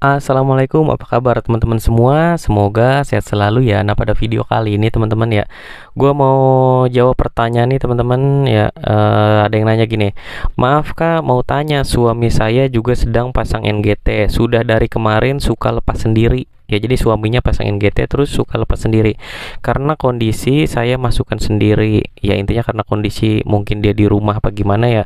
Assalamualaikum, apa kabar teman-teman semua? Semoga sehat selalu ya. Nah, pada video kali ini teman-teman ya, gue mau jawab pertanyaan nih teman-teman ya. Ada yang nanya gini, maaf kak, mau tanya, suami saya juga sedang pasang NGT. Sudah dari kemarin suka lepas sendiri. Ya, jadi suaminya pasang NGT terus suka lepas sendiri. Karena kondisi saya masukkan sendiri. Ya, intinya karena kondisi mungkin dia di rumah apa gimana ya,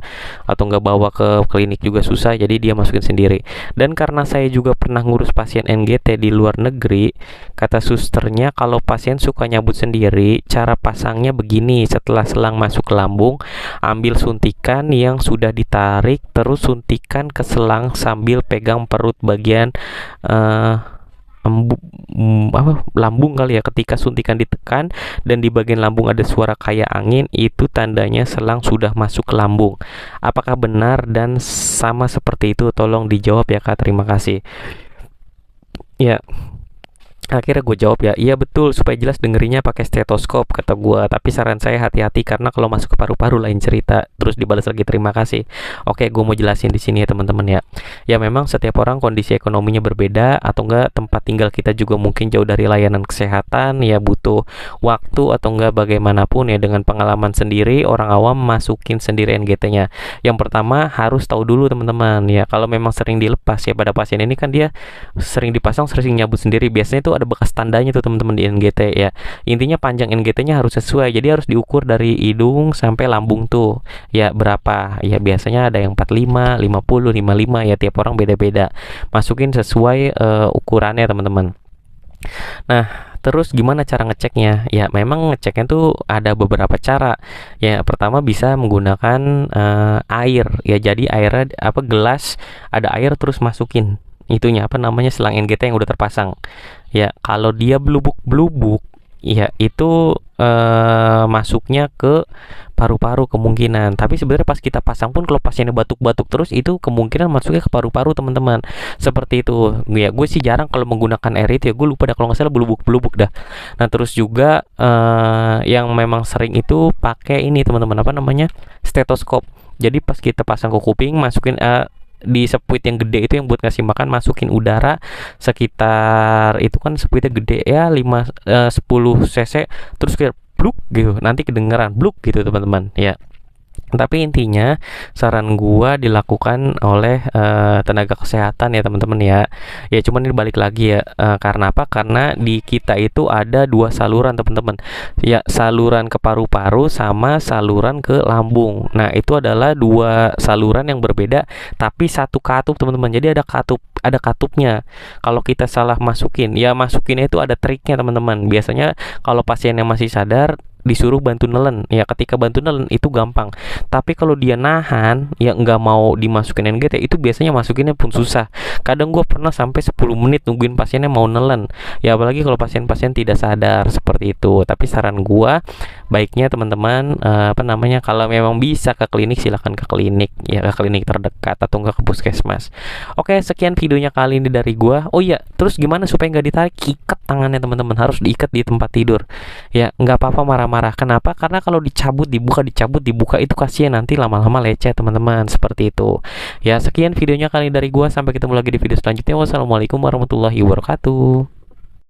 atau nggak bawa ke klinik juga susah, jadi dia masukin sendiri. Dan karena saya juga pernah ngurus pasien NGT di luar negeri, kata susternya kalau pasien suka nyabut sendiri, cara pasangnya begini: setelah selang masuk ke lambung, ambil suntikan yang sudah ditarik, terus suntikan ke selang sambil pegang perut bagian lambung kali ya. Ketika suntikan ditekan dan di bagian lambung ada suara kayak angin, itu tandanya selang sudah masuk ke lambung. Apakah benar dan sama seperti itu? Tolong dijawab ya kak, terima kasih. Ya, akhirnya gue jawab ya, iya betul, supaya jelas dengerinnya pakai stetoskop kata gue. Tapi saran saya hati-hati karena kalau masuk ke paru-paru lain cerita. Terus dibalas lagi terima kasih. Oke, gue mau jelasin di sini ya teman-teman ya. Ya memang setiap orang kondisi ekonominya berbeda, atau enggak tempat tinggal kita juga mungkin jauh dari layanan kesehatan ya, butuh waktu atau enggak bagaimanapun ya. Dengan pengalaman sendiri, orang awam masukin sendiri NGT-nya. Yang pertama harus tahu dulu teman-teman ya, kalau memang sering dilepas ya pada pasien ini kan dia sering dipasang, sering nyabut sendiri, biasanya itu ada bekas tandanya tuh teman-teman di NGT ya. Intinya panjang NGT-nya harus sesuai. Jadi harus diukur dari hidung sampai lambung tuh. Ya berapa? Ya biasanya ada yang 45, 50, 55 ya, tiap orang beda-beda. Masukin sesuai ukurannya teman-teman. Nah, terus gimana cara ngeceknya? Ya memang ngeceknya tuh ada beberapa cara. Ya pertama bisa menggunakan air. Ya jadi airnya gelas ada air terus masukin itunya selang NGT yang udah terpasang. Ya kalau dia blubuk-blubuk ya itu masuknya ke paru-paru kemungkinan. Tapi sebenarnya pas kita pasang pun kalau pasiennya batuk-batuk terus, itu kemungkinan masuknya ke paru-paru teman-teman. Seperti itu. Ya gue sih jarang kalau menggunakan air itu ya, gue lupa dah kalau nggak salah blubuk-blubuk dah. Nah terus juga yang memang sering itu pakai ini teman-teman, stetoskop. Jadi pas kita pasang ke kuping, masukin di sepuit yang gede itu yang buat ngasih makan, masukin udara sekitar itu kan sepuitnya gede ya 10 cc, terus kayak bluk gitu, nanti kedengeran bluk gitu teman-teman ya. Tapi intinya saran gua dilakukan oleh tenaga kesehatan ya teman-teman ya. Ya cuman ini balik lagi ya, karena apa? Karena di kita itu ada dua saluran teman-teman. Ya saluran ke paru-paru sama saluran ke lambung. Nah itu adalah dua saluran yang berbeda tapi satu katup teman-teman. Jadi ada katupnya. Kalau kita salah masukinnya itu ada triknya teman-teman. Biasanya kalau pasien yang masih sadar disuruh bantu nelen ya, ketika bantu nelen itu gampang. Tapi kalau dia nahan ya nggak mau dimasukin NGT, itu biasanya masukinnya pun susah. Kadang gue pernah sampai 10 menit nungguin pasiennya mau nelen ya, apalagi kalau pasien-pasien tidak sadar seperti itu. Tapi saran gue baiknya teman-teman kalau memang bisa ke klinik, silahkan ke klinik ya, ke klinik terdekat atau enggak ke puskesmas. Oke, sekian videonya kali ini dari gue. Oh iya, terus gimana supaya nggak ditarik? Ikat tangannya teman-teman, harus diikat di tempat tidur ya. Nggak apa-apa marah-marah. Kenapa? Karena kalau dicabut dibuka itu kasihan, nanti lama-lama lecet teman-teman, seperti itu ya. Sekian videonya kali ini dari gue, sampai ketemu lagi di video selanjutnya. Wassalamualaikum warahmatullahi wabarakatuh.